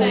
Me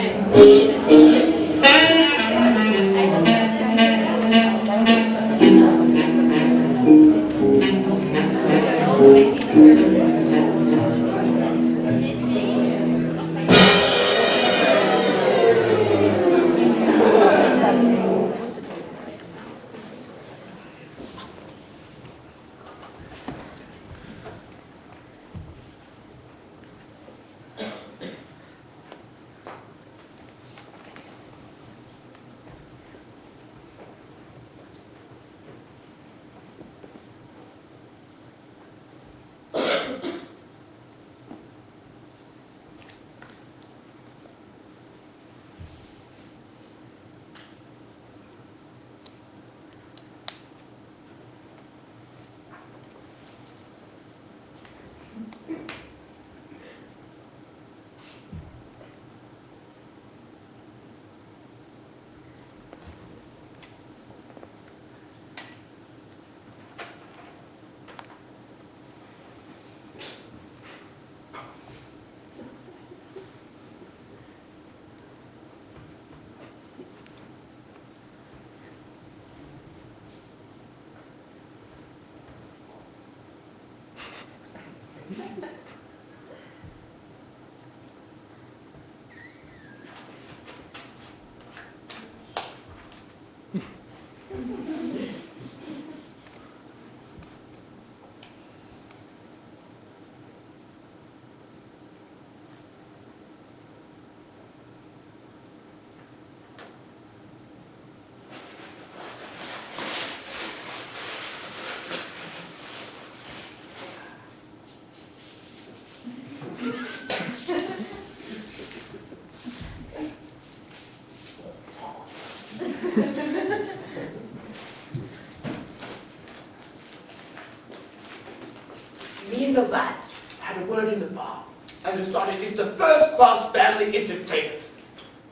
and the lads had a word in the bar and decided it's a first-class family entertainment.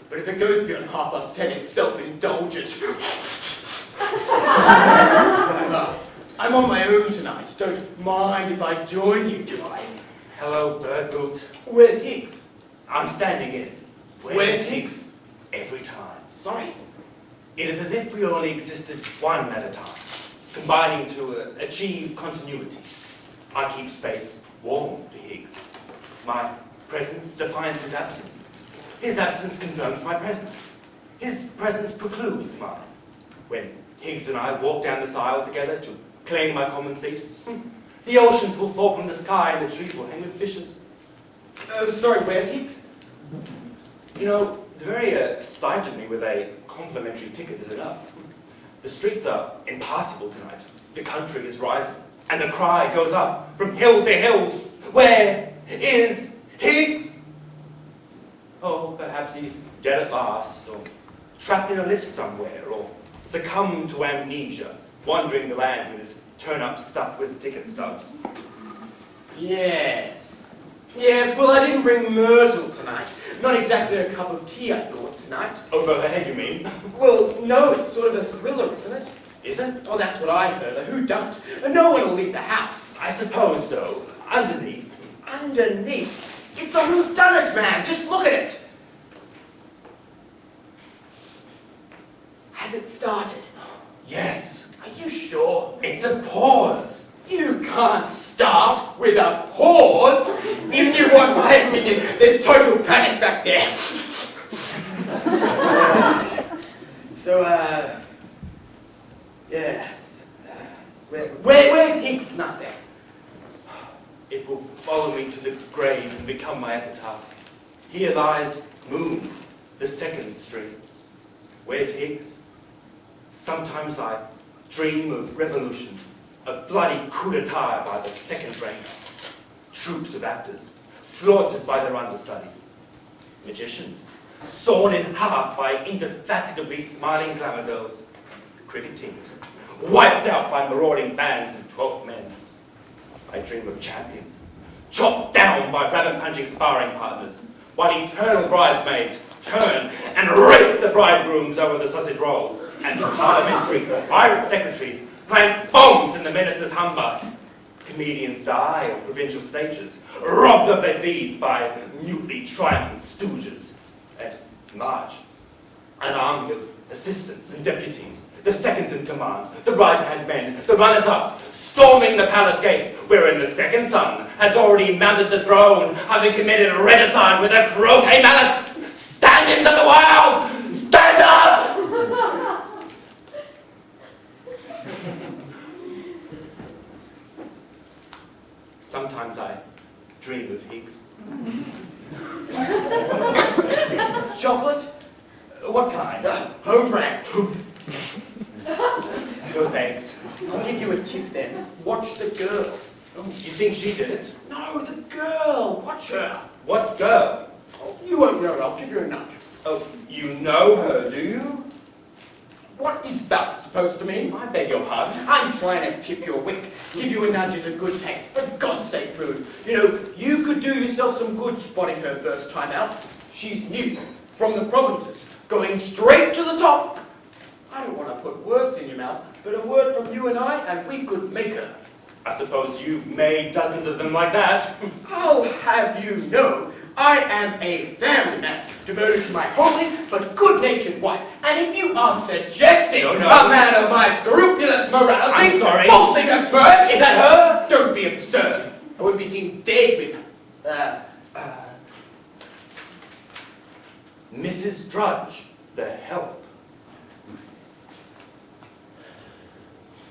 But if it goes beyond 10:30, it's self-indulgent. I'm on my own tonight. Don't mind if I join you, do I? Hello, Birdboot. Where's Higgs? I'm standing in. Where's Higgs? Every time. Sorry? It is as if we only existed one at a time, combining to achieve continuity. I keep space warm for Higgs. My presence defines his absence. His absence confirms my presence. His presence precludes mine. When Higgs and I walk down this aisle together to claim my common seat, the oceans will fall from the sky and the trees will hang with fishes. Sorry, where's Higgs? You know, the very sight of me with a complimentary ticket is enough. The streets are impassable tonight. The country is rising. And the cry goes up from hill to hill. Where is Higgs? Oh, perhaps he's dead at last, or trapped in a lift somewhere, or succumbed to amnesia, wandering the land with his turn-up stuffed with ticket stubs. Yes. Yes, well, I didn't bring myrtle tonight. Not exactly a cup of tea, I thought, tonight. Over the head, you mean? Well, no, it's sort of a thriller, isn't it? Is it? Oh, that's what I heard. Who don't? No one will leave the house. I suppose so. Underneath. Underneath? It's a whodunit, man. Just look at it. Has it started? Yes. Are you sure? It's a pause. You can't start with a pause. If you want my opinion, there's total panic back there. Yes. Where's Higgs not there? It will follow me to the grave and become my epitaph. Here lies Moon, the second string. Where's Higgs? Sometimes I dream of revolution, a bloody coup d'etat by the second rank. Troops of actors, slaughtered by their understudies. Magicians, sawn in half by indefatigably smiling glamour girls. Cricket teams, wiped out by marauding bands of 12 men. I dream of champions, chopped down by rabbit-punching sparring partners, while eternal bridesmaids turn and rape the bridegrooms over the sausage rolls, and parliamentary pirate secretaries plant bombs in the minister's humbug. Comedians die on provincial stages, robbed of their feeds by mutely triumphant stooges. At March. An army of assistants and deputies, the seconds in command, the right-hand men, the runners-up, storming the palace gates, wherein the second son has already mounted the throne, having committed regicide with a croquet mallet. Stand-ins of the world! Stand up! Sometimes I dream of Higgs. Chocolate? What kind? Home brand. No thanks. I'll give you a tip then. Watch the girl. Oh, you think she did it? No, the girl. Watch her. What girl? Oh, you won't know her. I'll give you a nudge. Oh, you know her, do you? What is that supposed to mean? I beg your pardon. I'm trying to tip your wink. Give you a nudge is a good pay. For God's sake, Prune. You know, you could do yourself some good spotting her first time out. She's new. From the provinces. Going straight to the top. I don't want to put words in your mouth, but a word from you and I, and we could make her. I suppose you've made dozens of them like that. I'll have you know, I am a family man, devoted to my homely but good-natured wife. And if you are suggesting No. a man of my scrupulous morality, I'm sorry. bolting a smirch, Is that her? Don't be absurd. I wouldn't be seen dead with Mrs. Drudge, the help.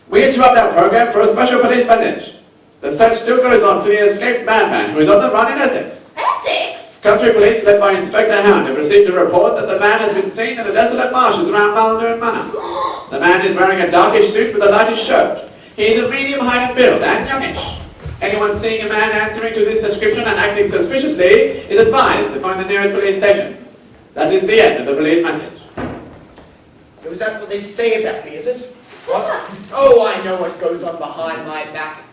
We interrupt our program for a special police message. The search still goes on for the escaped madman who is on the run in Essex. Essex? Country police, led by Inspector Hound, have received a report that the man has been seen in the desolate marshes around Maldoon Manor. The man is wearing a darkish suit with a lightish shirt. He is of medium height and build and youngish. Anyone seeing a man answering to this description and acting suspiciously is advised to find the nearest police station. That is the end of the police message. So is that what they say about me, is it? What? Oh, I know what goes on behind my back.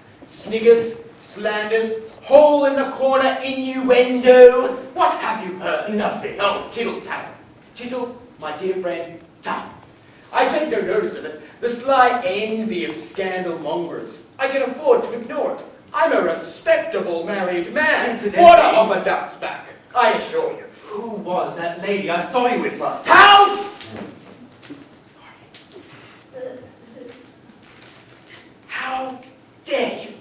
Sniggers, slanders, hole in the corner innuendo. What have you heard? Nothing. Oh, tittle-tattle. Tittle, my dear friend, tattle. I take no notice of it. The sly envy of scandal mongers. I can afford to ignore it. I'm a respectable married man. Incidentally- Water off a duck's back, I assure you. Who was that lady I saw you with last time? Hound! How dare you?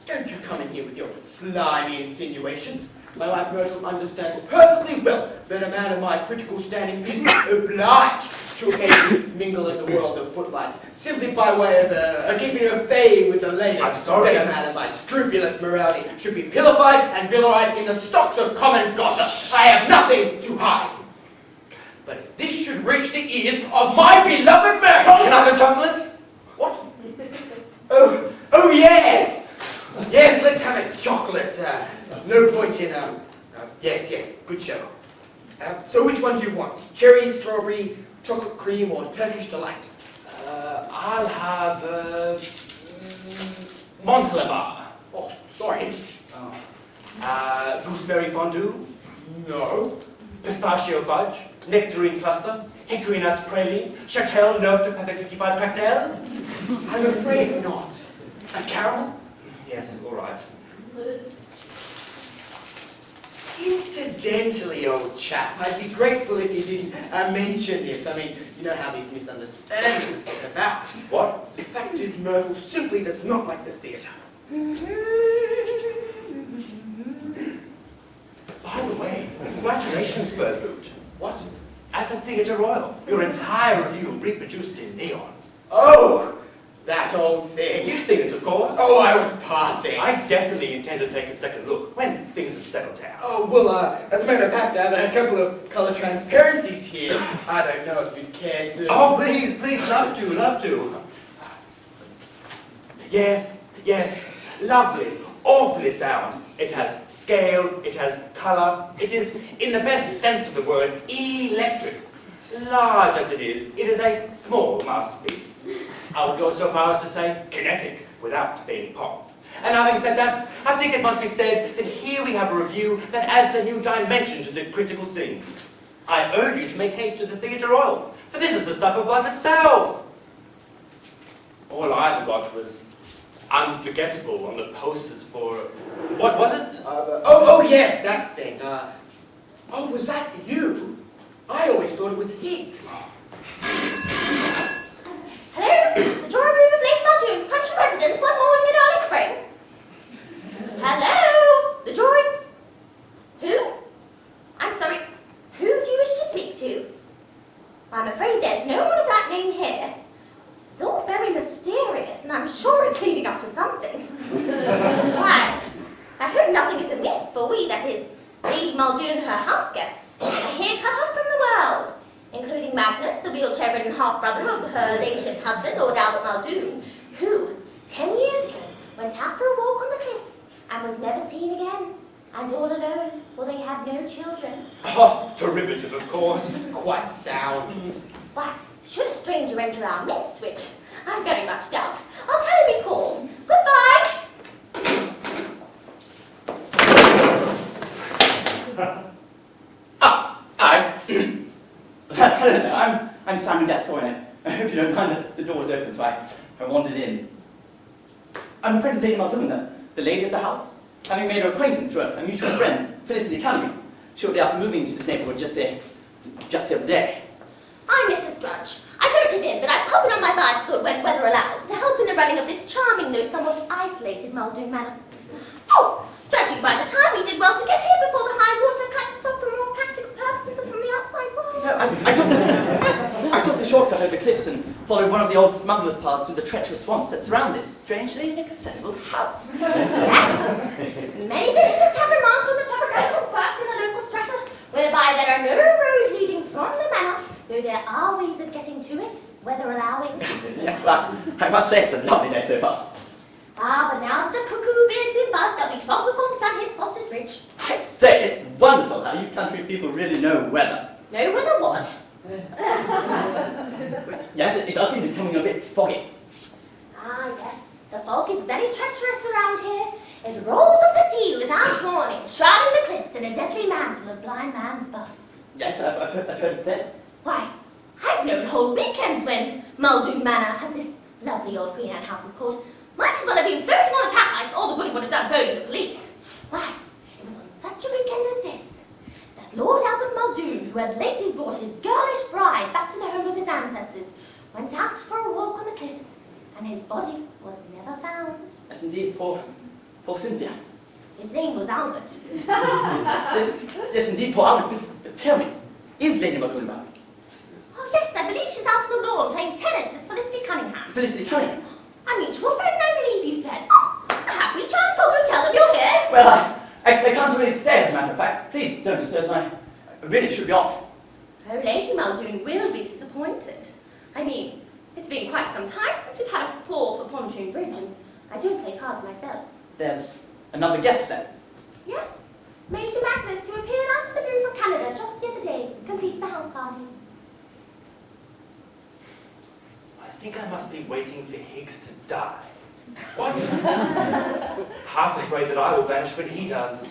Don't you come in here with your slimy insinuations. My wife Myrtle understands perfectly well that a man of my critical standing is obliged to occasionally mingle in the world of footlights, simply by way of keeping her faye with the latest. I'm sorry. That a man of my scrupulous morality should be pillified and vilified in the stocks of common gossip. I have nothing to hide. But if this should reach the ears of my beloved Myrtle... Can I have a chocolate? What? Oh yes! Yes, let's have a chocolate. No point in, yes, good show. So which one do you want? Cherry, strawberry, chocolate cream, or Turkish delight? I'll have, Montalembert. Oh, sorry. Gooseberry fondue, No. pistachio fudge, nectarine cluster, hickory nuts praline, Chatel Neuf de Pepper 55 cocktail. I'm afraid not. A caramel? Yes, all right. Incidentally, old chap, I'd be grateful if you didn't mention this. I mean, you know how these misunderstandings get about. What? The fact is, Myrtle simply does not like the theatre. By the way, congratulations, Berthoud. What? At the Theatre Royal, your entire review reproduced in neon. Oh, that old thing. You've seen it, of course. Oh, I was passing. I definitely intend to take a second look when things have settled down. Oh, well, as a matter of fact, I have a couple of colour transparencies here. I don't know if you'd care to... Oh, please, love to. Yes, lovely, awfully sound. It has scale, it has colour, it is, in the best sense of the word, electric. Large as it is a small masterpiece. I would go so far as to say kinetic, without being pop. And having said that, I think it must be said that here we have a review that adds a new dimension to the critical scene. I urge you to make haste to the Theatre Royal, for this is the stuff of life itself. All I got was unforgettable on the posters for... What was it? oh, yes, that thing. Oh, was that you? I always thought it was Higgs. Hello? The drawing room of Lake Muldoon's country residence one morning in early spring. Hello? The drawing... Who? I'm sorry. Who do you wish to speak to? I'm afraid there's no one of that name here. This is all very mysterious, and I'm sure it's leading up to something. Why? I hope nothing is amiss, for we, that is, Lady Muldoon and her house guests, are here cut off from the world, including Magnus, the wheelchair-ridden half-brother of her ladyship's husband, Lord Albert Muldoon, who, 10 years ago, went out for a walk on the cliffs and was never seen again. And all alone, for they had no children. Oh, derivative, of course. Quite sound. Why, should a stranger enter our midst, which I very much doubt, I'll tell him he called. Goodbye! Hello, I'm Simon Gascoigne. I hope you don't mind the door's open, so I wandered in. I'm a friend of Lady Muldoon, the lady of the house. Having made her acquaintance through a mutual friend, Felicity Cunningham, shortly after moving to this neighbourhood just the other day. I'm Mrs. Grudge. I don't live in, but I pop in on my bicycle when weather allows to help in the running of this charming, though somewhat isolated Muldoon Manor. Oh, judging by the time, we did well to get here before the high water cuts us off from more practical purposes and from the outside world. No, I took the shortcut over the cliffs and followed one of the old smugglers' paths through the treacherous swamps that surround this strangely inaccessible house. Yes. Many visitors have remarked on the topographical quirks in the local strata, whereby there are no roads leading from the manor, though there are ways of getting to it, weather allowing. Yes, but I must say it's a lovely day so far. Ah, but now that the cuckoo bids in bud, there'll be fog before the sun hits Foster's Ridge. I say, it's wonderful how you country people really know weather. No weather what? Yes, it does seem to be becoming a bit foggy. Ah, yes. The fog is very treacherous around here. It rolls up the sea without warning, shrouding the cliffs in a deadly mantle of blind man's buff. Yes, I've heard it said. Why, I've known whole weekends when Muldoon Manor, as this lovely old Queen Anne house is called, might as well have been floating on the pack ice, all the good it would have done phoning the police. Why, it was on such a weekend as this that Lord Albert Muldoon, who had lately brought his girlish bride back to the home of his ancestors, went out for a walk on the cliffs, and his body was never found. Yes, indeed, poor Cynthia. His name was Albert. Yes, indeed, poor Albert. But tell me, is Lady Muldoon about? Oh yes, I believe she's out on the lawn playing tennis with Felicity Cunningham. Felicity Cunningham? A mutual friend, I believe you said. Oh, a happy chance, I'll go tell them you're here. Well, I can't really stay, as a matter of fact. Please don't disturb I really should be off. Oh, Lady Muldoon will be disappointed. I mean, it's been quite some time since we've had a ball for Pontoon Bridge, and I don't play cards myself. There's another guest then. Yes, Major Magnus, who appeared out of the blue from Canada just the other day, completes the house party. I think I must be waiting for Higgs to die. What? Half afraid that I will vanish when he does.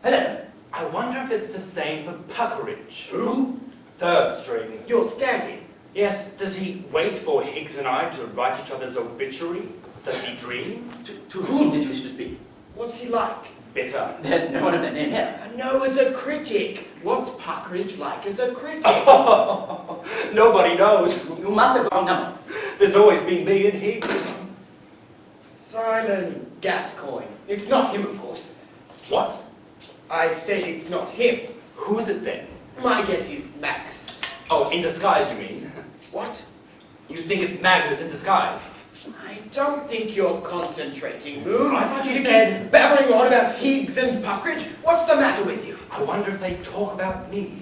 Hello. I wonder if it's the same for Puckeridge. Who? Third string. You're standing. Yes, does he wait for Higgs and I to write each other's obituary? Does he dream? To whom did you wish to speak? What's he like? Bitter. There's no one of that name here. No, as a critic. What's Puckeridge like as a critic? Nobody knows. You must have the wrong number. There's always been me and Higgs. Simon Gascoigne. It's not him, of course. What? I said it's not him. Who is it then? My guess is Max. Oh, in disguise, you mean? What? You think it's Magnus in disguise? I don't think you're concentrating, Moon. I thought you keep said- babbling on about Higgs and Puckeridge. What's the matter with you? I wonder if they talk about me.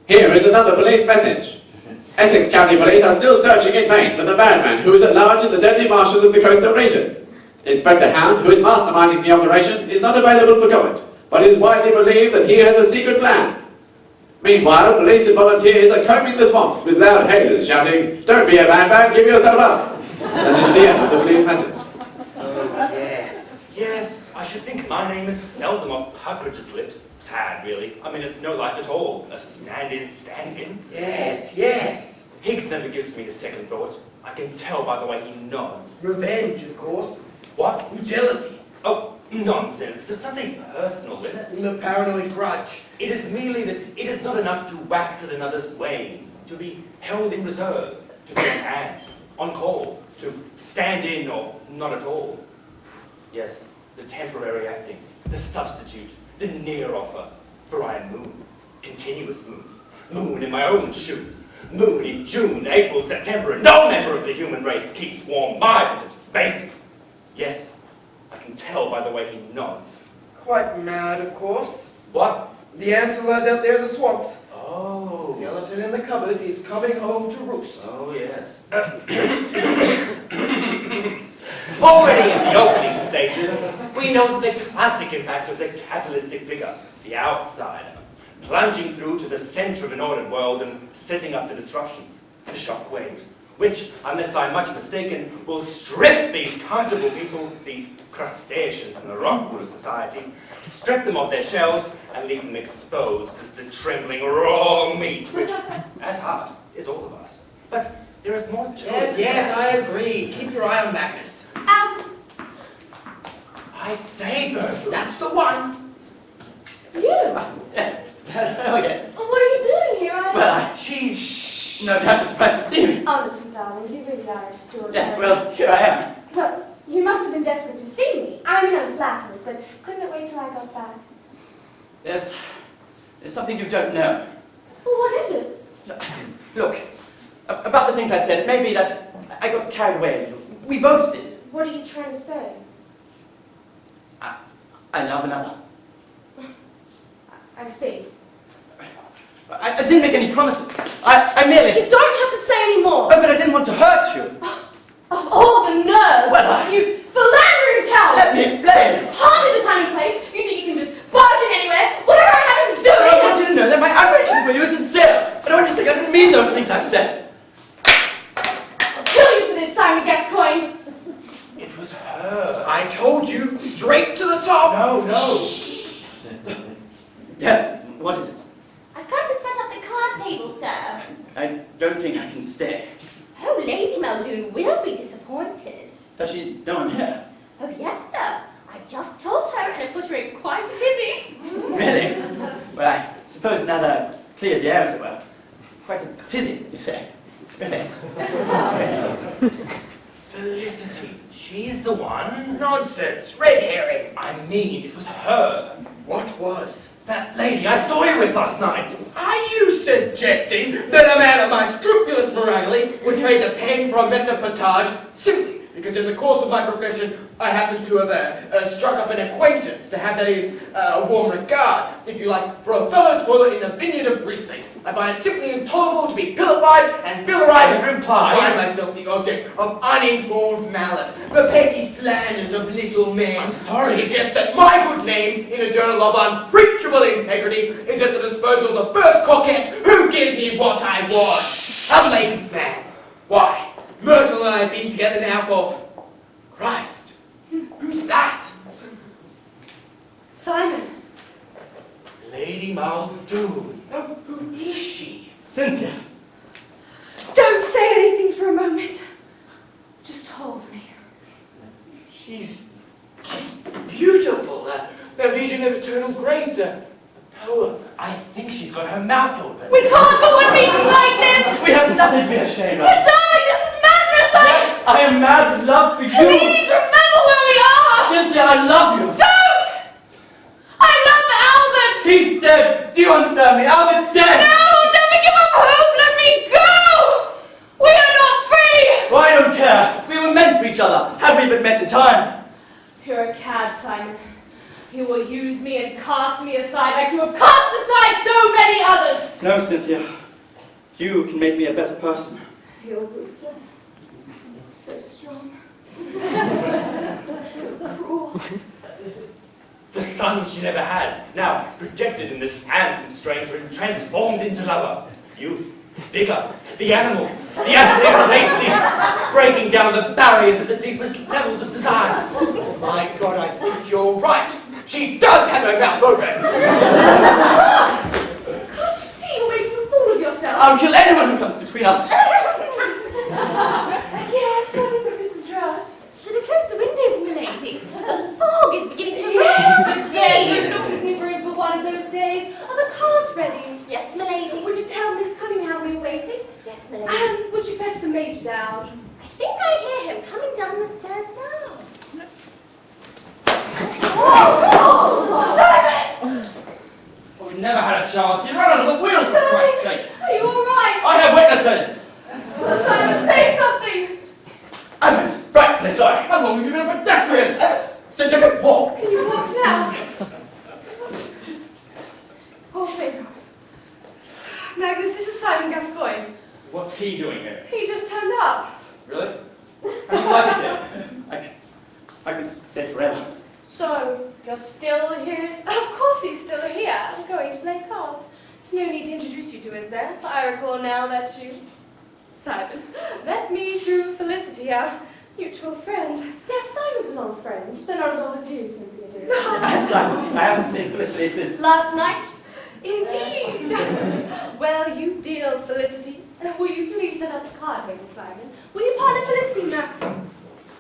Here is another police message. Essex County Police are still searching in vain for the madman who is at large in the deadly marshes of the coastal region. Inspector Hound, who is masterminding the operation, is not available for comment, but it is widely believed that he has a secret plan. Meanwhile, police and volunteers are combing the swamps with loud hailers shouting, "Don't be a madman, give yourself up." That is the end of the police message. Oh, yes. Yes, I should think my name is seldom off Puckeridge's lips. Sad, really. I mean, it's no life at all. A stand-in, stand-in. Yes, yes. Higgs never gives me a second thought. I can tell by the way he nods. Revenge, of course. What? Jealousy. Oh, nonsense. There's nothing personal in it. The paranoid grudge. It is merely that it is not enough to wax at another's wane, to be held in reserve, to be on hand, on call, to stand in or not at all. Yes, the temporary acting, the substitute, the near offer, for I am moon, continuous moon. Moon in my own shoes. Moon in June, April, September, and no member of the human race keeps warm my bit of space. Yes, I can tell by the way he nods. Quite mad, of course. What? The answer lies out there in the swamps. Oh. Skeleton in the cupboard is coming home to roost. Oh, yes. Already in the opening stages, we note the classic impact of the catalytic figure, the outsider, plunging through to the center of an ordered world and setting up the disruptions, the shock waves, which, unless I'm much mistaken, will strip these comfortable people, these crustaceans in the rock pool of society, strip them of their shells and leave them exposed as the trembling raw meat, which, at heart, is all of us. But there is more to it. Yes, I agree. Keep your eye on Magnus. Out! I say, Burglar. That's the one. You? Yes. Okay. What are you doing here? Well, She's... no doubt you're surprised to see me. Honestly, darling, you really are extraordinary. Yes, well, here I am. Well, you must have been desperate to see me. I mean, I'm flattered, but couldn't it wait till I got back? There's something you don't know. Well, what is it? Look, about the things I said, it may be that I got carried away a little. We both did. What are you trying to say? I love another. I see. I didn't make any promises. I merely... You don't have to say any more. Oh, but I didn't want to hurt you. Of all the nerve! Well, You philandering coward! Let me explain. This is hardly the time and place. You think you can just barge in anywhere, whatever I have to do. I want you to know that my admiration for you is sincere. I don't want you to think I didn't mean those things I said. I'll kill you for this, Simon Gascoigne. It was her. I told you, straight to the top. No. Yes, what is it? I've come to set up the card table, sir. I don't think I can stay. Oh, Lady Muldoon will be disappointed. Does she know I'm here? Oh, yes, sir. I just told her and it put her in quite a tizzy. Really? Well, I suppose now that I've cleared the air, as it were, quite a tizzy, you say. Really? Felicity. She's the one. Nonsense. Red herring. I mean, it was her. What was? That lady I saw you with last night. Are you suggesting that a man of my scrupulous morality would trade the pen for a mesopotage simply because in the course of my profession I happen to have struck up an acquaintance to have, that is, a warm regard, if you like, for a fellow toiler in the vineyard of Brisbane? I find it simply intolerable to be vilified and I never implied. find myself the object of uninformed malice, the petty slanders of little men. I'm sorry. To suggest that my good name in a journal of unpreachable integrity is at the disposal of the first coquette who gives me what I want. A ladies' man. Why, Myrtle and I have been together now for... Christ, who's that? Simon. Lady Muldoon. Oh, who is she? Cynthia. Don't say anything for a moment. Just hold me. She's beautiful. A vision of eternal grace. A poem. I think she's got her mouth open. We can't go on meeting like this! We have nothing to be ashamed of. But darling, this is madness! Yes, I am mad with love for you. Please remember where we are! Cynthia, I love you. Don't! I love Albert! He's dead. Do you understand me? Albert's dead. No! Never give up hope! Let me go! We are not free! Well, I don't care. We were meant for each other. Had we but met in time. You're a cad, Simon. You will use me and cast me aside like you have cast aside so many others. No, Cynthia. You can make me a better person. You're ruthless. So strong. So cruel. The son she never had, now projected in this handsome stranger and transformed into lover. Youth, vigor, the animal, the athlete hasty, breaking down the barriers at the deepest levels of desire. Oh my God, I think you're right. She does have her mouth open. Can't you see you're making a fool of yourself? I'll kill anyone who comes between us. Yes, what is it, Mrs. Drudge? Should I close the windows, milady? The fog is beginning to rise. Yes, yes, you look as if we're in for one of those days. Are the cards ready? Yes, milady. Would you tell Miss Cunningham we're waiting? Yes, milady. And would you fetch the maid down? I think I hear him coming down the stairs now. Simon! Well, we never had a chance. You ran under the wheels, for Christ's sake. Are you all right? I have witnesses. Simon, say something! I'm as frightfully sorry. How long have you been a pedestrian? Since I could walk. Can you walk now? Oh, thank God. Magnus, this is Simon Gascoigne. What's he doing here? He just turned up. Really? How do you like it here? I can stay forever. So, you're still here? Of course he's still here. I'm going to play cards. There's no need to introduce you to us there. I recall now that you... Simon, met me through Felicity, our mutual friend. Yes, Simon's an old friend. They're not as old as you, Cynthia, dear. Yes, I haven't seen Felicity since. Last night? Indeed. Well, you deal, Felicity. Will you please set up the card table, Simon? Will you partner Felicity,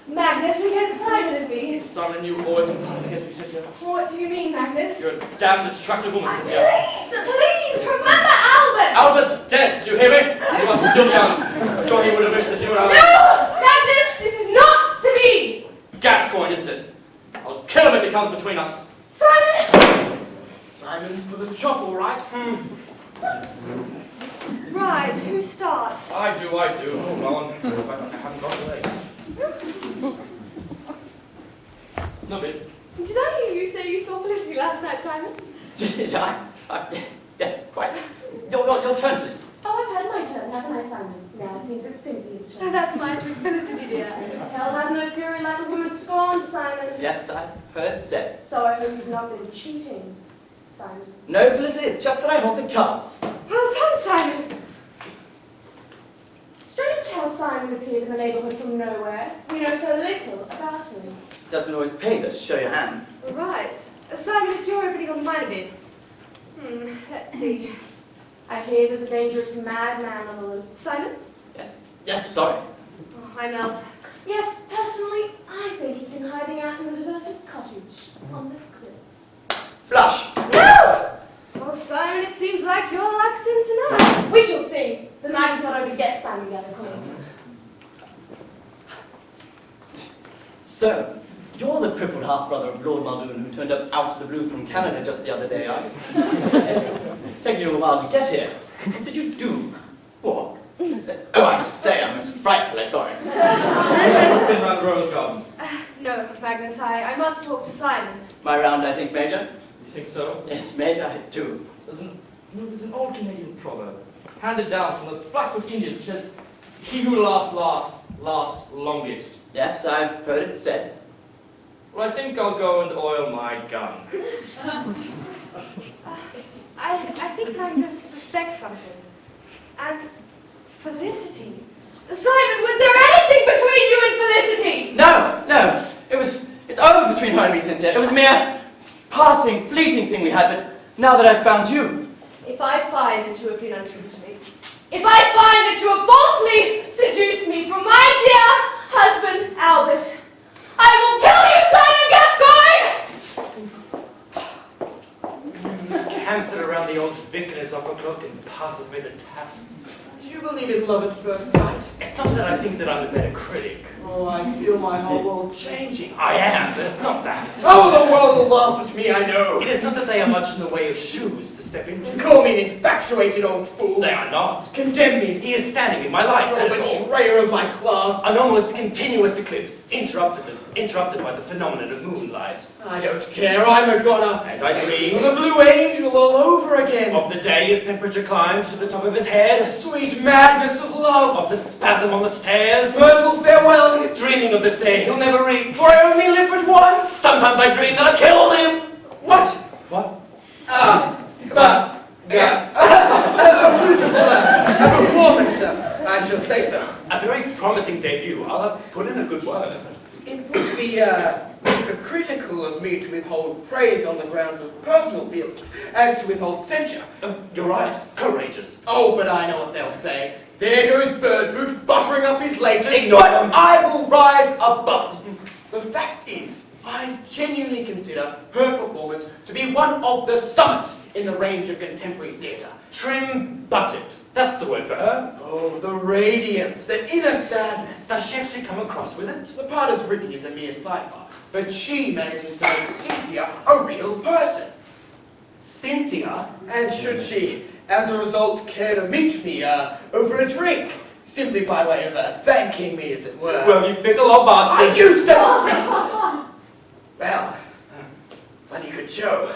Magnus against Simon and me? Simon, you always plotted against me, Cynthia. What do you mean, Magnus? You're a damned attractive woman, Cynthia. Please, remember Albert! Albert's dead, do you hear me? You are still young. I'm sure he would have wished that you were alive. No! Magnus, this is not to be! Gascoigne, isn't it? I'll kill him if he comes between us. Simon! Simon's for the chop, all right. Right, who starts? I do. Hold on. I haven't got the lace. No bit. Did I hear you say you saw Felicity last night, Simon? Did I? Yes, quite. Your turn, Felicity. Oh, I've had my turn, haven't I, Simon? Now it seems it's Cynthia's turn. And that's my turn, Felicity, dear. Hell have no fury like a woman scorned, Simon. Yes, I've heard it said. So I hope you've not been cheating, Simon. No, Felicity, it's just that I hold the cards. Well done, Simon. Strange how Simon appeared in the neighborhood from nowhere. We know so little about him. It doesn't always pay to show your hand. Right. Simon, it's your opening on the minor bid. Let's see. I hear there's a dangerous madman on the loose. Simon? Yes, sorry. Oh, I melt. Yes, personally, I think he's been hiding out in the deserted cottage on the cliffs. Flush. No! Well, Simon, it seems like your luck's in tonight. We shall see. The night is not over yet, Simon Gascoigne. So, you're the crippled half-brother of Lord Muldoon who turned up out of the blue from Canada just the other day, are you? It's taken you a while to get here. What did you do? What? Oh, I say, I'm as frightfully sorry. It's been round the Rose Garden. No, Magnus, I must talk to Simon. My round, I think, Major. You think so? Yes, Major, I do. There's an old Canadian proverb handed down from the Blackfoot Indians which says, "He who laughs lasts longest." Yes, I've heard it said. Well, I think I'll go and oil my gun. I think Magnus suspects something. And Felicity. Simon, was there anything between you and Felicity? No. It's over between her and me, Cynthia. It was a mere passing, fleeting thing we had, but now that I've found you. If I find that you have been untrue to me, if I find that you have falsely seduced me from my dear husband, Albert, I will kill you, Simon Gascoigne! Hamster around the old vicar's overcloak and passes me the tap. Do you believe in love at first sight? It's not that I think that I'm a better critic. Oh, I feel my whole world changing. I am, but it's not that. Oh, the world will laugh at me, I know. It is not that they are much in the way of shoes to step into. Call me an infatuated old fool. They are not. Condemn me. He is standing in my light, that is all. Betrayer of my class. An almost continuous eclipse, interrupted by the phenomenon of moonlight. I don't care, I'm a goner. And I dream The blue angel all over again. of the day his temperature climbs to the top of his head, Sweet madness of love. of the spasm on the stairs, Mirthful farewell. dreaming of this day he'll never reach. For I only live but once. Sometimes I dream that I kill him. What? What? A performance, I shall say so. A very promising debut. I'll have put in a good word. It would be hypocritical of me to withhold praise on the grounds of personal feelings, as to withhold censure. You're right. Courageous. Oh, but I know what they'll say. There goes Birdboot buttering up his latest. Ignore But them. I will rise above it. The fact is, I genuinely consider her performance to be one of the summits in the range of contemporary theatre. Trim-butted. That's the word for her. Oh, the radiance, the inner sadness. Does she actually come across with it? The part as written is a mere sidebar, but she manages to make Cynthia a real person. Cynthia? And should she, as a result, care to meet me over a drink, simply by way of thanking me, as it were. Well, you fickle old bastard. I used to... Well, bloody good show.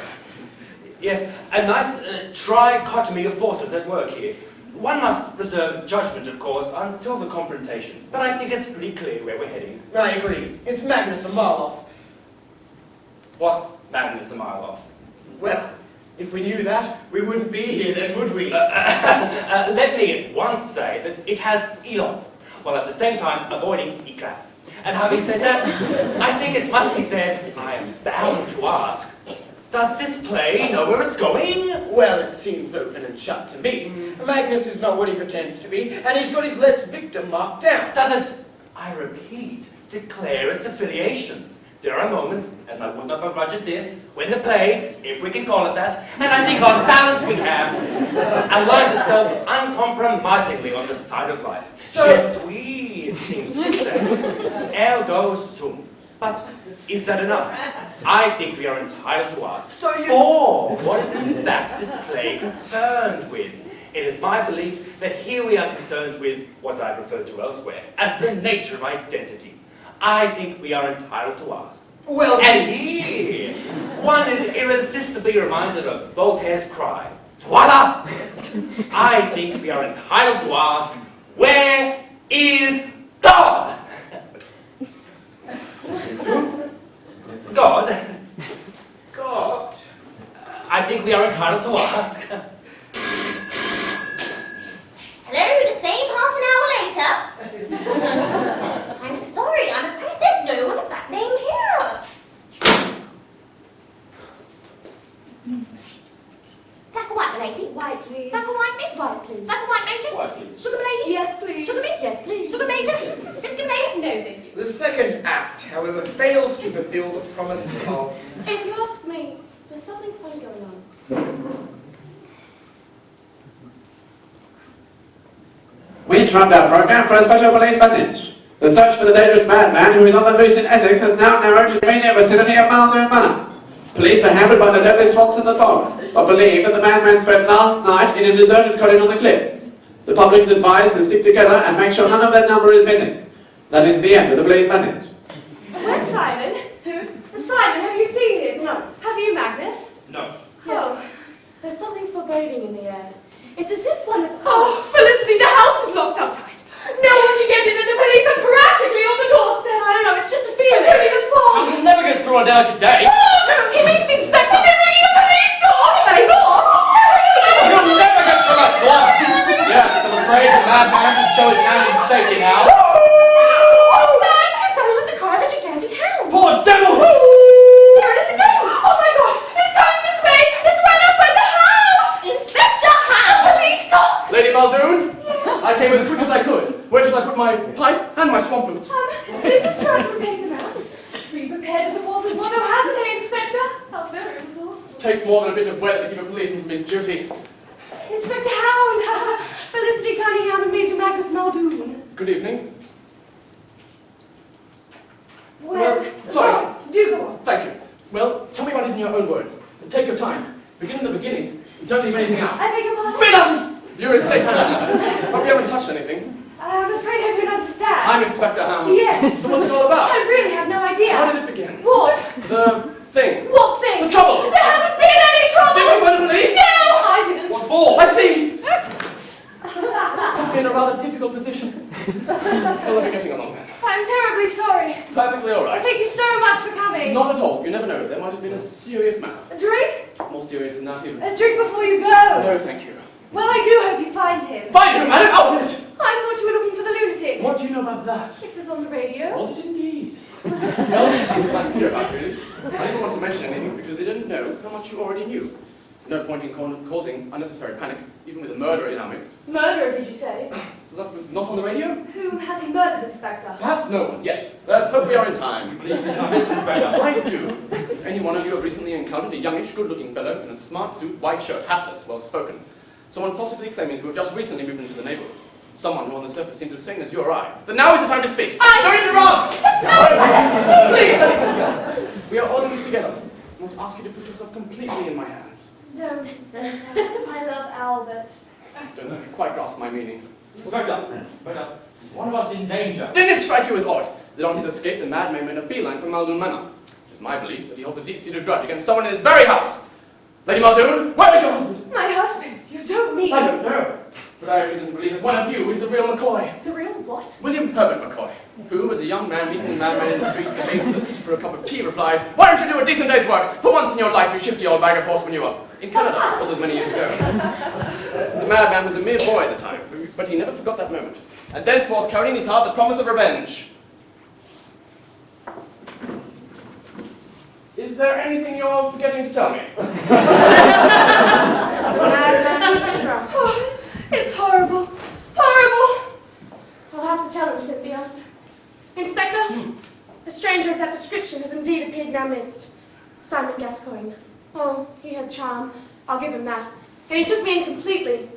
Yes, a nice trichotomy of forces at work here. One must reserve judgment, of course, until the confrontation. But I think it's pretty clear where we're heading. I agree. It's Magnus a mile off. What's Magnus a mile off? Well, if we knew that, we wouldn't be here then, would we? Let me at once say that it has Elon, while at the same time avoiding Eclat. And having said that, I think it must be said, I am bound to ask, does this play know where it's going? Well, it seems open and shut to me. Magnus is not what he pretends to be, and he's got his last victim marked down. Does it, I repeat, declare its affiliations? There are moments, and I would not begrudge it this, when the play, if we can call it that, and I think on balance we can, aligns itself uncompromisingly on the side of life. Je suis, it seems to be said. Ergo sum. But is that enough? I think we are entitled to ask. For what is in fact this play concerned with? It is my belief that here we are concerned with what I've referred to elsewhere as the nature of identity. I think we are entitled to ask. Well, and here, one is irresistibly reminded of Voltaire's cry. Voila! I think we are entitled to ask, where is God? God? God. I think we are entitled to ask. Hello, the same half an hour later. I'm sorry, I'm afraid there's no one of that name here. Black or white, my lady? White, please. Black or white, miss? White, please. Black or white, major? White, please. Sugar, lady? Yes, please. Sugar, miss? Yes, please. Sugar, major? Biscuit, lady? No, thank you. The second act, however, fails to fulfill the promise of... If you ask me, there's something funny going on. We interrupt our program for a special police message. The search for the dangerous madman who is on the loose in Essex has now narrowed to the immediate vicinity of Malden Manor. Police are hampered by the deadly swamps and the fog, but believe that the madman spent last night in a deserted cottage on the cliffs. The public is advised to stick together and make sure none of their number is missing. That is the end of the police message. Where's Simon? Who? Simon, have you seen him? No. Have you, Magnus? No. Oh. There's something foreboding in the air. It's as if one of Oh, Felicity, the house is locked up tight. No one can get in and the police are practically on the doorstep. I don't know, it's just a It's feeling. only the fog. We'll never get through on down today. Oh, no, he means the inspector. They're ringing the police door. They go off. You'll never get through us, swamps. Yes, I'm afraid the madman can show his hand in safety now. Oh, man. It sounded like the cry of a gigantic hound. Poor devil! There it is again. Oh, my God. It's coming this way. It's right outside the house. Inspector Hound! Police, stop. Lady Muldoon, I came as quick as I could. Where shall I put my pipe and my swamp boots? Mrs. Strike will take them out. Be prepared as a horse with one who hasn't any, Inspector. How very resourceful. Takes more than a bit of wet to keep a policeman from his duty. Inspector Hound. Felicity Cunningham and Major Magnus Muldoon. Good evening. Well, sorry. Do go on. Thank you. Well, tell me about it in your own words. Take your time. Begin in the beginning. Don't leave anything out. I beg your pardon? Villain! You're in safe hands now. But we haven't touched anything. I'm afraid I don't understand. I'm Inspector Hound. Yes. So what's it all about? I really have no idea. How did it begin? What? The thing. What thing? The trouble. There hasn't been any trouble. Did you phone the police? No, I didn't. What for? I see. Put me in a rather difficult position. How are we getting along then? I'm terribly sorry. Perfectly all right. Thank you so much for coming. Not at all. You never know. There might have been a serious matter. A drink? More serious than that even. A drink before you go. No, thank you. Well, I do hope you find him. Find him, madam! Oh, wait! I thought you were looking for the lunatic. What do you know about that? It was on the radio. Was it indeed? Well, I'm glad to hear about it, really. I didn't want to mention anything because they didn't know how much you already knew. No point in causing unnecessary panic, even with a murderer in our midst. Murderer, did you say? So that was not on the radio? Whom has he murdered, Inspector? Perhaps no one yet. Let's hope we are in time. Miss Inspector. I do. If any one of you have recently encountered a youngish, good-looking fellow in a smart suit, white shirt, hatless, well-spoken, someone possibly claiming to have just recently moved into the neighborhood, someone who on the surface seems as sane as you or I, then now is the time to speak. Don't interrupt! Please, let me go. We are all in this together. I must ask you to put yourself completely in my hands. Don't, Inspector. I love Albert. Don't know if you quite grasp my meaning. Inspector, is one of us in danger? Didn't it strike you as odd that on his escape the madman made a beeline from Muldoon Manor? It is my belief that he holds a deep-seated grudge against someone in his very house. Lady Muldoon, where is your husband? My husband? You don't mean... I don't know, but I have reason to believe that one of you is the real McCoy. The real what? William Herbert McCoy, who, as a young man meeting a madman in the street and being solicited for a cup of tea, replied, "Why don't you do a decent day's work? For once in your life, you shifty old bag of horse manure." In Canada, all those many years ago. The madman was a mere boy at the time, but he never forgot that moment, and thenceforth carried in his heart the promise of revenge. Is there anything you're forgetting to tell me? Madman was struck. Oh, it's horrible. Horrible. I'll have to tell him, Cynthia. Inspector, a stranger of that description has indeed appeared in our midst. Simon Gascoigne. Oh, he had charm. I'll give him that. And he took me in completely.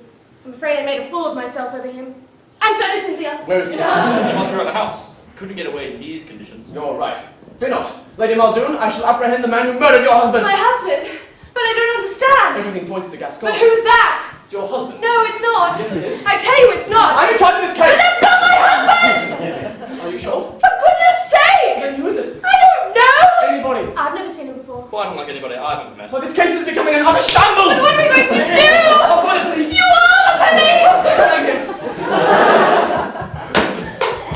I'm afraid I made a fool of myself over him. I'm sorry, Cynthia. Where is he? He must be at the house. Couldn't get away in these conditions. You're right. Fear not. Lady Muldoon, I shall apprehend the man who murdered your husband. My husband? But I don't understand. Everything points to Gascoigne. But who's that? It's your husband. No, it's not. Yes, it is. I tell you it's not. I'm in charge of this But case. that's not my husband! Are you sure? For goodness sake! Then who is it? I don't know! Anybody? I've never seen him before. Quite unlike anybody I've ever met. So this case is becoming an utter shambles! But what are we going to do? I'll call the police! You are the police!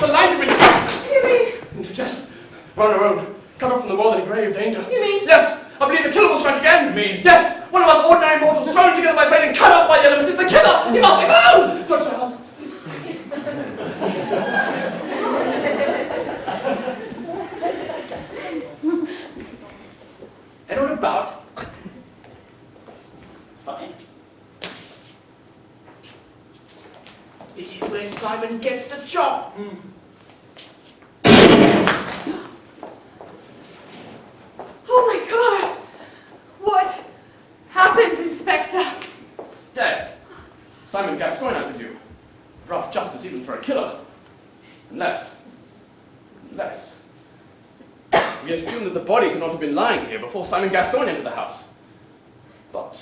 The lines have been cut! You mean? Yes, we're on our own. Cover from the more than grave danger. You mean? Yes, I believe the killer will strike again. You mean? Yes, one of us ordinary mortals thrown together by fate and cut off by the elements is the killer! He must be found! Search the house. Anyone about? Fine. This is where Simon gets the job. Oh my God! What happened, Inspector? He's dead. Simon Gascoigne, I presume. Rough justice even for a killer. Unless we assume that the body could not have been lying here before Simon Gascoigne entered the house. But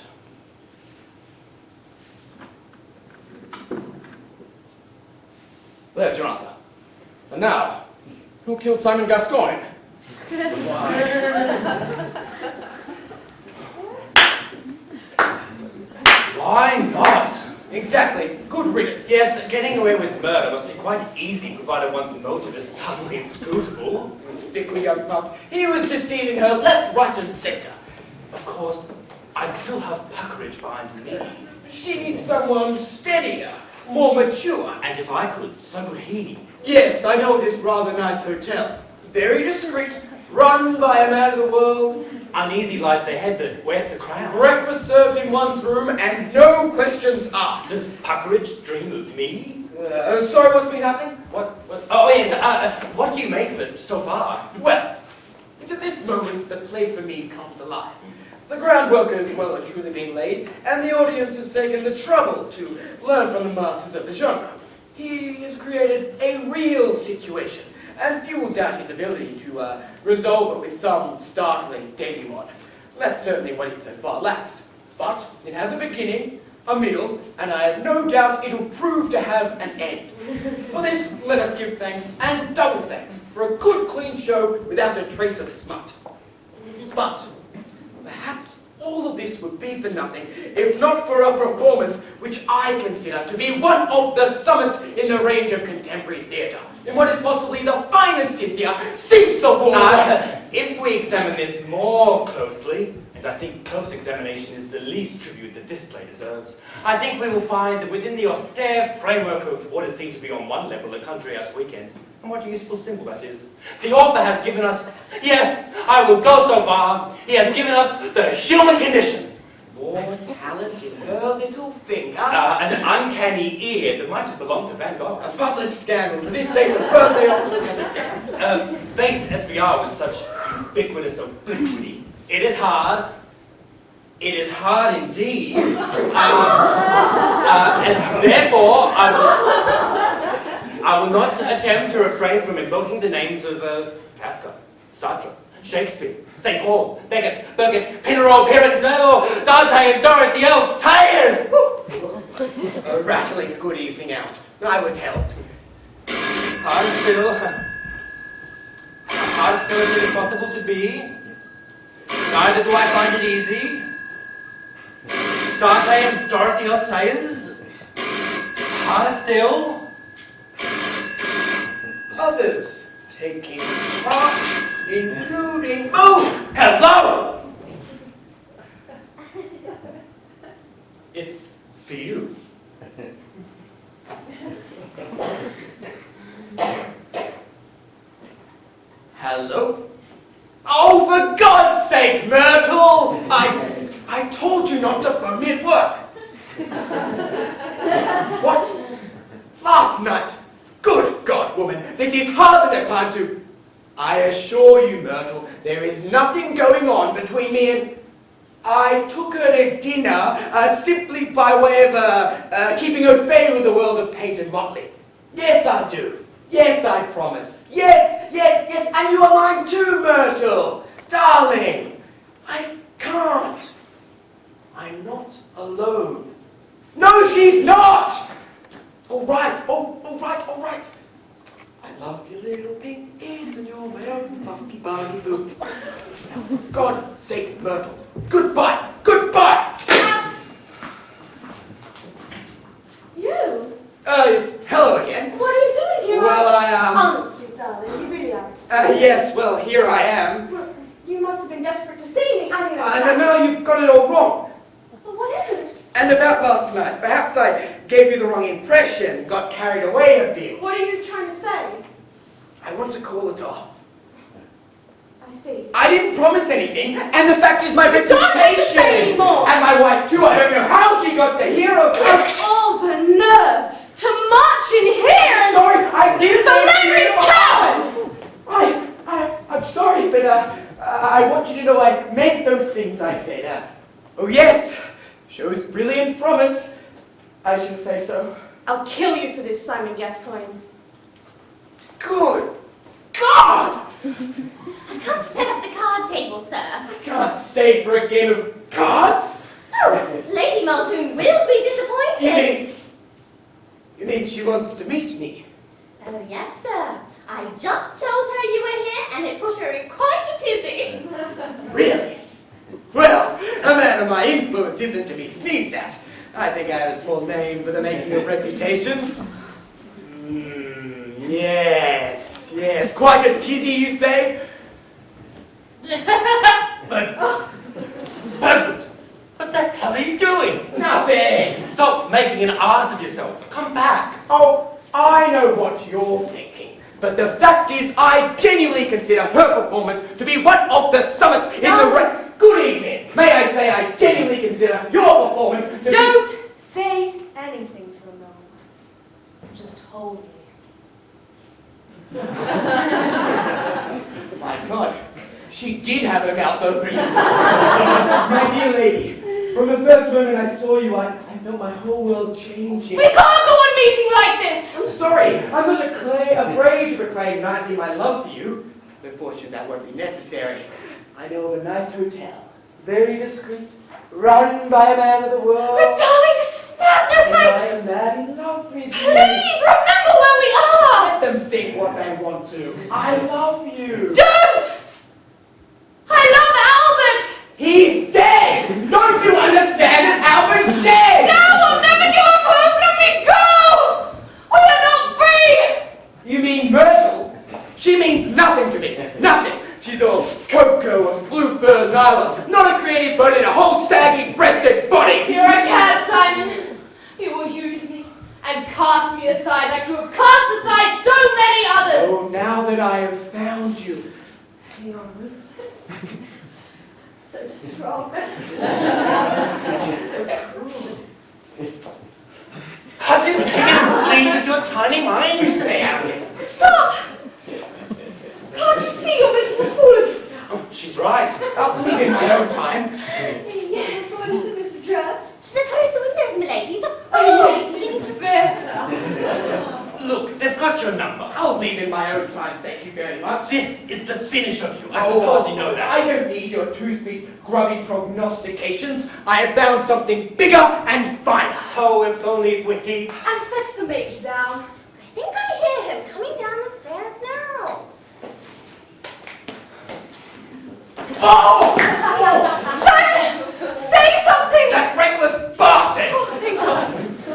there's your answer. And now, who killed Simon Gascoigne? Why not? Exactly. Good riddance. Yes, getting away with murder must be quite easy, provided one's motive is suddenly inscrutable. Fickle young pup. He was deceiving her left, right, and centre. Of course, I'd still have Puckeridge behind me. She needs someone steadier, more mature. And if I could, so could he. Yes, I know this rather nice hotel. Very discreet, run by a man of the world. Uneasy lies the head that wears the crown. Breakfast served in one's room and no questions asked. Does Puckeridge dream of me? Sorry, what's been happening? What? Oh, yes, what do you make of it so far? Well, it's at this moment that play for me comes alive. The groundwork has well and truly been laid, and the audience has taken the trouble to learn from the masters of the genre. He has created a real situation, and few will doubt his ability to resolve it with some startling denouement. That's certainly what it so far lacks. But it has a beginning, a middle, and I have no doubt it'll prove to have an end. For this, let us give thanks, and double thanks, for a good, clean show without a trace of smut. But perhaps all of this would be for nothing, if not for a performance which I consider to be one of the summits in the range of contemporary theatre, in what is possibly the finest Cynthia since the war. If we examine this more closely, And I think close examination is the least tribute that this play deserves. I think we will find that within the austere framework of what is seen to be on one level a country house weekend, and what a useful symbol that is, the author has given us, yes, I will go so far, he has given us the human condition. More talent in her little finger. An uncanny ear that might have belonged to Van Gogh. A public scandal to this day, the birthday of Faced as we are with such ubiquitous obliquity, it is hard indeed, and therefore I will not attempt to refrain from invoking the names of Kafka, Sartre, Shakespeare, St. Paul, Beckett, Pinero, Pirandello, Dante, and Dorothy L. Sayers! A rattling good evening out. I was helped. Hard still as it is possible to be. Neither do I find it easy. Dante and Dorothy L. Sayers. Harder still. Others taking part, including... Oh! Hello! It's for you. Hello? Oh, for God's sake, Myrtle! I told you not to phone me at work. What? Last night? Good God, woman, this is hardly the time to... I assure you, Myrtle, there is nothing going on between me and... I took her to dinner simply by way of keeping au fait with the world of paint and motley. Yes, I do. Yes, I promise. Yes, and you are mine too, Myrtle. Darling, I can't. I'm not alone. No, she's not! All right. I love your little pink ears and you're my own fluffy Barney boo. Now, for God's sake, Myrtle, goodbye! You? It's hello again. What are you doing here? Well, Honestly, darling, you really are. Yes, well, here I am. Well, you must have been desperate to see me. I mean, No, you've got it all wrong. Well, what is it? And about last night, perhaps I gave you the wrong impression, got carried away a bit. What are you trying to say? I want to call it off. I see. I didn't promise anything, and the fact is my reputation. Don't have to say anymore. And my wife too. I don't know how she got to hear of it. Of all the nerve to march in here and... Sorry, I did. Philandering coward! I'm sorry, but I want you to know I meant those things I said. Oh yes, shows brilliant promise. I shall say so. I'll kill you for this, Simon Gascoigne. Good God! I come to set up the card table, sir. I can't stay for a game of cards. Lady Muldoon will be disappointed. You mean she wants to meet me? Oh, yes, sir. I just told her you were here, and it put her in quite a tizzy. Really? Well, a man of my influence isn't to be sneezed at. I think I have a small name for the making of reputations. Yes, quite a tizzy, you say? But what the hell are you doing? Nothing! Stop making an ass of yourself. Come back. Oh, I know what you're thinking. But the fact is, I genuinely consider her performance to be one of the summits in the Good evening. May I say I genuinely consider your performance to Don't say anything for a moment. Just hold me. My God, she did have her mouth open. My dear lady, from the first moment I saw you, I felt my whole world changing. We can't go on meeting like this! I'm sorry, I'm not afraid to proclaim nightly my love for you. But fortunately, that won't be necessary. I know of a nice hotel, very discreet, run by a man of the world. But darling, this is madness! And I am madly in love with you. Please remember where we are! Let them think what they want to. I love you. Don't! I love Albert! He's dead! Don't you understand? Albert's dead! No, we'll never give up hope! Let me go! We are not free! You mean Myrtle? She means nothing to me. Nothing. She She's all cocoa and blue fur nylon. Not a creative body, a whole saggy breasted body. You're a cad, Simon. You will use me and cast me aside like you have cast aside so many others. Oh, now that I have found you. You're ruthless. So strong. So cruel. Have you taken leave of your tiny mind? You stay out of it. Stop! Can't you see you're making a fool of yourself? Oh, she's right. I'll leave in my own time. Yes, what is it, Mrs. Drudge? Just the close the windows, milady. The Oh, fire is yes, better. Look, they've got your number. I'll leave in my own time, thank you very much. This is the finish of you. I suppose you know that. I don't need your toothpick, grubby prognostications. I have found something bigger and finer. Oh, if only it were heaps. And fetch the mage down. I think I hear him coming down the stairs now. Oh! Simon! Say something! That reckless bastard! Oh, thank God.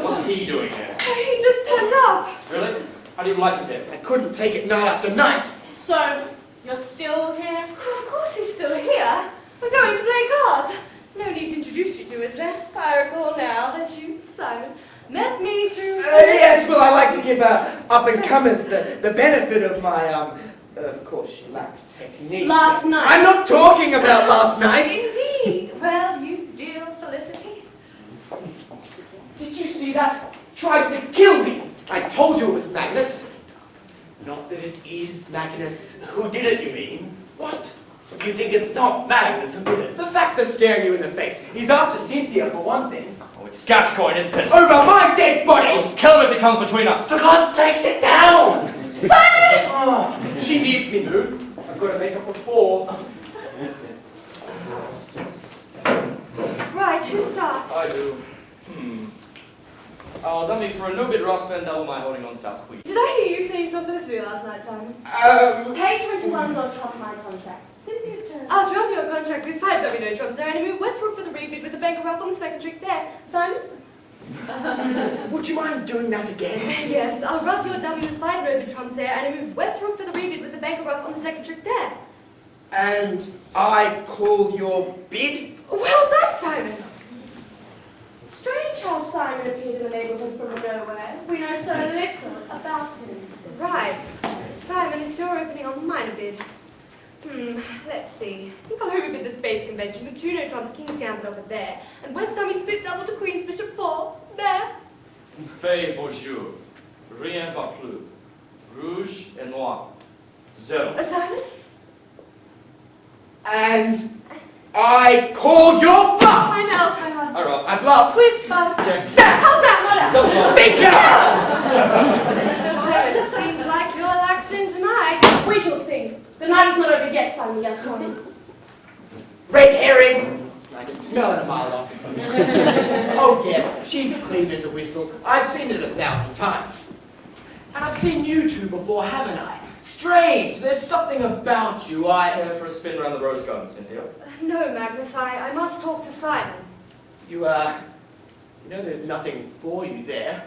What's he doing here? He just turned up. Really? How do you like it here? I couldn't take it night after night. So, you're still here? Of course he's still here. We're going to play cards. There's no need to introduce you to, is there? I recall now that you, Simon, met me through... Yes, well, I like to give up-and-comers the benefit of my, of course, she lacks technique. Last night. I'm not talking about last night. Indeed. Well, you dear Felicity. Did you see that? Tried to kill me. I told you it was Magnus. Not that it is Magnus. Who did it, you mean? What? You think it's not Magnus who did it? The facts are staring you in the face. He's after Cynthia, for one thing. Oh, it's Gascoigne, isn't it? Over my dead body! I'll kill him if he comes between us. For God's sake, sit down! Oh, she needs me, Moon. I've got to make up a 4. Right, who starts? I do. I'll dummy for a little bit rough and double my holding on South Queen. Did I hear you say you saw Felicity last night, Simon? Pay 21's on top of my contract. Cynthia's turn. I'll drop your contract with 5 domino trumps there and move westward for the rebid with the bank rough on the second trick there. Simon? Would you mind doing that again? Yes, I'll rough your dummy with 5 rebid trumps there and move westward for the rebid with the bank rough on the second trick there. And I call your bid? Well done, Simon. Strange how Simon appeared in the neighborhood from nowhere. We know so little about him. Right. Simon, it's your opening on the minor bid. Let's see. I think I'll overbid the spades convention with 2 no trumps, king's gambit over there, and west dummy split double to queen's bishop 4, there. Paix vos jours. Rien va plus. Rouge et noir. Zero. Simon? And I call your bluff! I'm out, I'm on. Hi, Ralph. I bluff. Twist, bust. Check. Snap, how's that? Double bluff. Figure! Simon, it seems like you're laxing tonight. We shall see. The night is not over yet, Simon Gascoigne. Red herring! I can smell it a mile off. Oh yes, she's clean as a whistle. I've seen it 1,000 times. And I've seen you two before, haven't I? Strange, there's something about you Care for a spin around the rose garden, Cynthia? No, Magnus, I must talk to Simon. You know there's nothing for you there.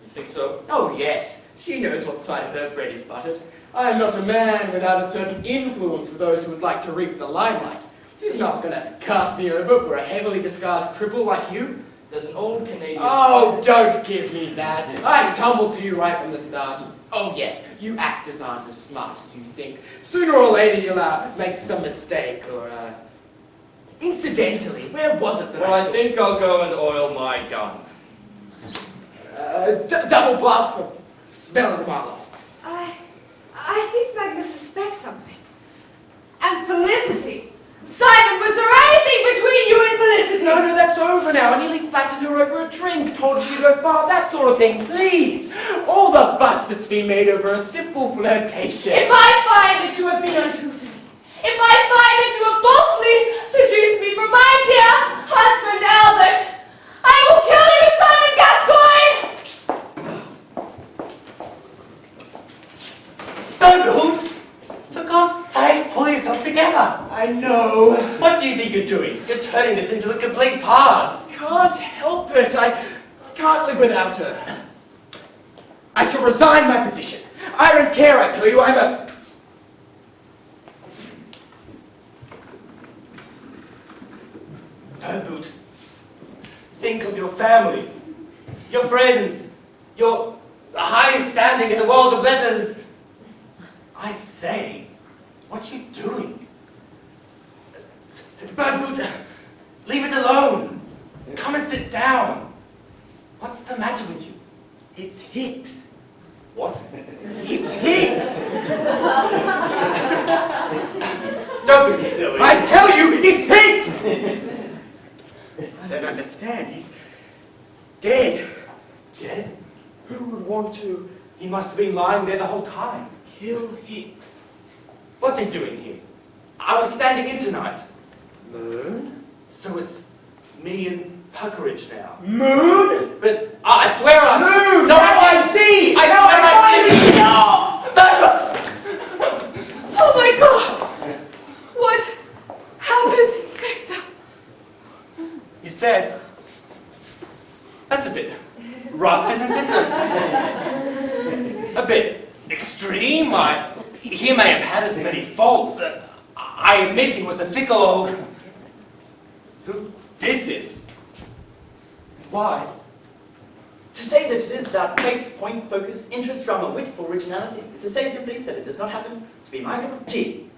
You think so? Oh yes, she knows what side of her bread is buttered. I am not a man without a certain influence for those who would like to reap the limelight. She's not going to cast me over for a heavily disguised cripple like you. There's an old Canadian... Oh, don't give me that. I tumbled to you right from the start. Oh yes, you actors aren't as smart as you think. Sooner or later you'll make some mistake or... Incidentally, where was it that Well, I I saw... think I'll go and oil my gun. double bluff for smelling the mile off. I think Magnus suspects something. And Felicity. Simon, was there anything between you and Felicity? No, that's over now. I nearly flattered her over a drink, told her she'd go far, that sort of thing. Please. All the fuss that's been made over a simple flirtation. If I find that you have been untrue to me, if I find that you have falsely seduced me from my dear husband Albert, I will kill you, Simon Gascoigne! Donald! For God's sake, pull yourself together! I know. What do you think you're doing? You're turning this into a complete farce! Can't help it. I can't live without her. I shall resign my position. I don't care, I tell you. I'm a... your family, your friends, your highest standing in the world of letters. I say, what are you doing? Birdwood, leave it alone. Come and sit down. What's the matter with you? It's Hicks. What? It's Hicks! Don't be silly. I tell you, it's Hicks! I don't understand. He's dead. Dead? Who would want to He must have been lying there the whole time. kill Hicks? What's he doing here? I was standing in tonight. Moon? So it's me and Puckeridge now. Moon? But I swear I... Moon! No, I see! I swear I didn't! Oh my God! What happened, Inspector? He's dead. That's a bit rough, isn't it? A bit extreme. He may have had as many faults. I admit he was a fickle old... Who did this? Why? To say that it is about pace, point, focus, interest, drama, wit, or originality is to say simply that it does not happen to be my cup of tea.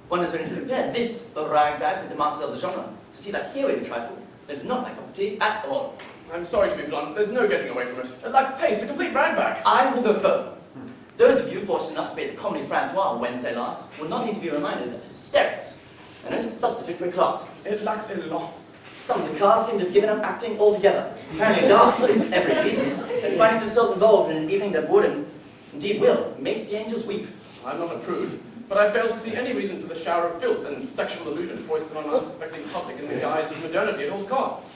One has only to compare this rag-bag with the master of the genre to see that here in trifle, that is not my cup of tea at all. I'm sorry to be blunt, there's no getting away from it. It lacks pace, a complete ragback. I will go further. Those of you fortunate enough to be at the Comedy Francois on Wednesday last will not need to be reminded that hysterics are no substitute for eclat. It lacks élan. Some of the cast seem to have given up acting altogether, apparently ghastly for every reason, and finding themselves involved in an evening that would, and indeed will, make the angels weep. I'm not a prude, but I fail to see any reason for the shower of filth and sexual illusion foisted on an unsuspecting public in the guise of modernity at all costs.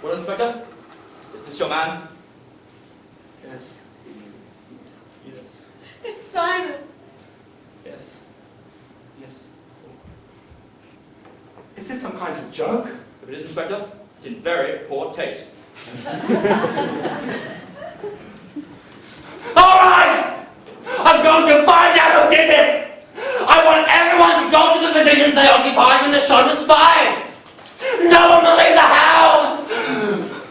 Well, Inspector, is this your man? Yes. Yes. It's Simon. Yes. Yes. Is this some kind of joke? If it is, Inspector, it's in very poor taste. All right! I'm going to find out who did this! I want everyone to go to the positions they occupied when the shot was fired! No one will leave the house!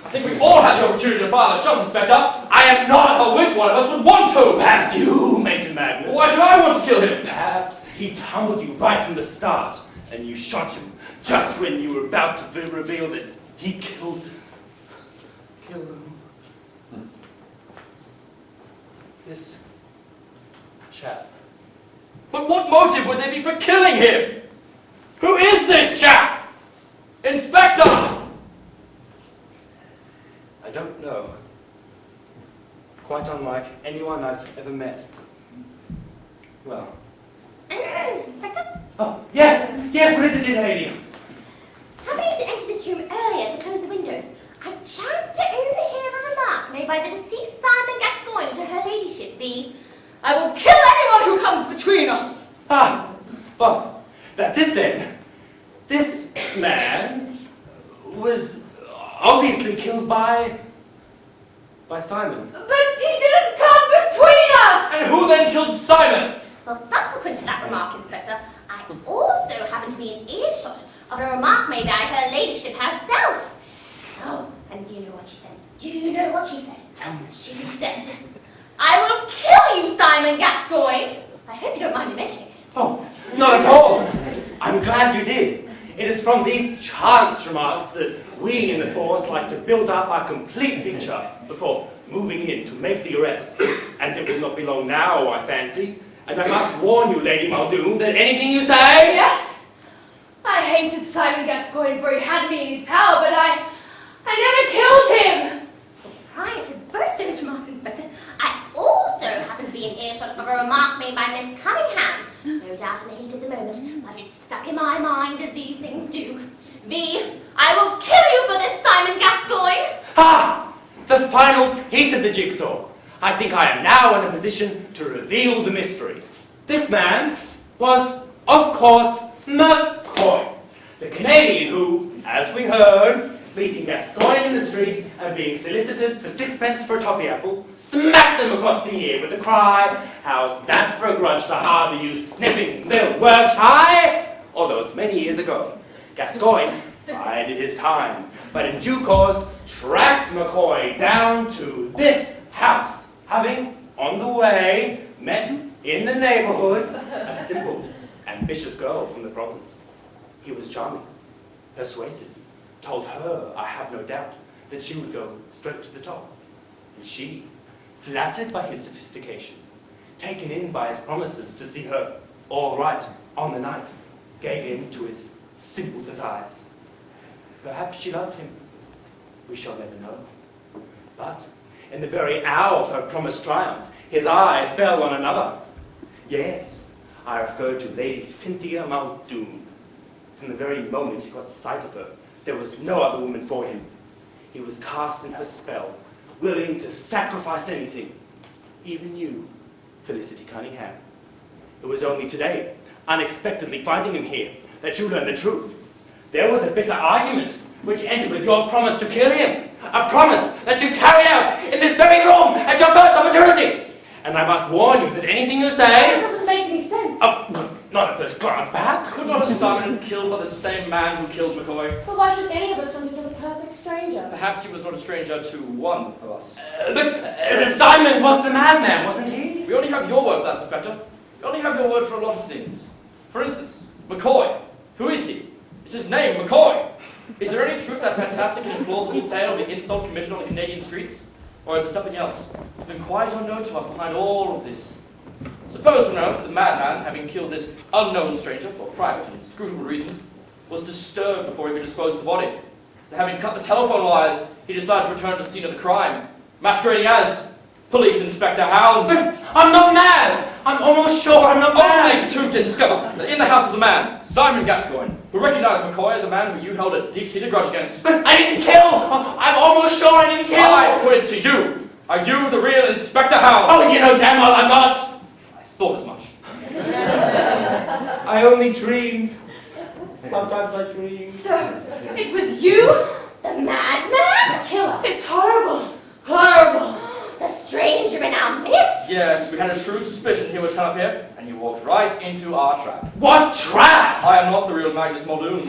I think we've all had the opportunity to fire the shot, Inspector. I am not! I wish one of us would want to. Perhaps you, Major Magnus. Why should I want to kill him? Perhaps he tumbled you right from the start, and you shot him just when you were about to reveal that he killed him. This chap. But what motive would there be for killing him? Who is this chap? Inspector! I don't know. Quite unlike anyone I've ever met. Well. Inspector? Oh, yes, what is it, dear lady? Happening to enter this room earlier to close the windows, I chanced to overhear a remark made by the deceased Simon Gascoigne to her ladyship, I will kill anyone who comes between us. Ah, well, that's it then. This man was obviously killed by Simon. But he didn't come between us! And who then killed Simon? Well, subsequent to that remark, Inspector, I also happened to be in earshot of a remark made by her ladyship herself. Oh, and do you know what she said? Do you know what she said? She said, I will kill you, Simon Gascoigne. I hope you don't mind me mentioning it. Oh, not at all. I'm glad you did. It is from these chance remarks that we in the force like to build up our complete picture before moving in to make the arrest. And it will not be long now, I fancy. And I must warn you, Lady Muldoon, that anything you say... Yes, I hated Simon Gascoigne for he had me in his power, but I never killed him. Prior to both those remarks, Inspector, I also happened to be in earshot of a remark made by Miss Cunningham. No doubt in the heat of the moment, but it stuck in my mind as these things do. I will kill you for this, Simon Gascoigne! Ah! The final piece of the jigsaw. I think I am now in a position to reveal the mystery. This man was, of course, McCoy, the Canadian who, as we heard, meeting Gascoigne in the street and being solicited for sixpence for a toffee apple, smacked them across the ear with the cry, how's that for a grudge to harbour you sniffing little work high? Although it's many years ago. Gascoigne bided his time, but in due course tracked McCoy down to this house, having, on the way, met in the neighborhood a simple, ambitious girl from the province. He was charming, persuasive, told her, I have no doubt, that she would go straight to the top. And she, flattered by his sophistications, taken in by his promises to see her all right on the night, gave in to his simple desires. Perhaps she loved him. We shall never know. But in the very hour of her promised triumph, his eye fell on another. Yes, I refer to Lady Cynthia Muldoon. From the very moment he caught sight of her, there was no other woman for him. He was cast in her spell, willing to sacrifice anything, even you, Felicity Cunningham. It was only today, unexpectedly finding him here, that you learned the truth. There was a bitter argument which ended with your promise to kill him, a promise that you carried out in this very room at your first opportunity. And I must warn you that anything you say... That doesn't make any sense. Oh, not at first glance, perhaps. Could not have Simon been killed by the same man who killed McCoy? But why should any of us want to kill a perfect stranger? Perhaps he was not a stranger to one of us. But Simon was the madman, wasn't he? We only have your word for that, Inspector. We only have your word for a lot of things. For instance, McCoy. Who is he? Is his name McCoy? Is there any truth to that fantastic and implausible tale of the insult committed on the Canadian streets? Or is it something else? It's been quite unknown to us behind all of this. Suppose we know that the madman, having killed this unknown stranger for private and scrutable reasons, was disturbed before he could dispose of the body. So having cut the telephone wires, he decided to return to the scene of the crime, masquerading as Police Inspector Hound. But I'm not mad! I'm almost sure I'm not mad! Only to discover that in the house was a man, Simon Gascoigne, who recognized McCoy as a man who you held a deep-seated grudge against. But I didn't kill! I'm almost sure I didn't kill! I put it to you! Are you the real Inspector Hound? Oh, you know damn well I'm not! I thought as much. I only dream. Sometimes I dream. So, it was you? The madman? The killer. It's horrible. Horrible. The stranger in our midst? Yes, we had a shrewd suspicion he would turn up here, and he walked right into our trap. What trap? I am not the real Magnus Muldoon.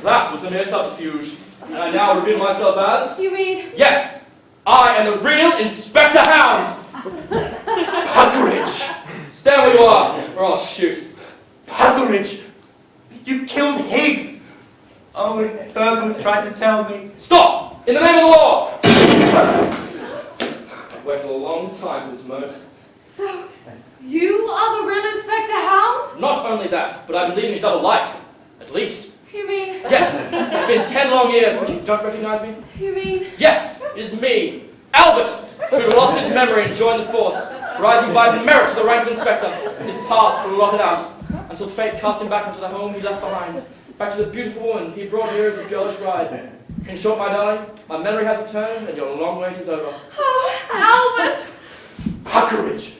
That was a mere subterfuge, and I now reveal myself as... You mean? Yes, I am the real Inspector Hound! Puckeridge! Stand where you are, or I'll shoot. Puckeridge! You killed Higgs! Oh, Burger tried to tell me. Stop! In the name of the law! I've waited a long time for this moment. So, you are the real Inspector Hound? Not only that, but I've been leading a double life. At least. You mean? Yes, it's been 10 long years, but you don't recognize me? You mean? Yes, it is me, Albert, who lost his memory and joined the force, rising by merit to the rank of inspector, his past blotted out, until fate cast him back into the home he left behind, back to the beautiful woman he brought here as his girlish bride. In short, my darling, my memory has returned, and your long wait is over. Oh, Albert! Puckeridge!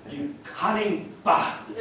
You cunning bastard!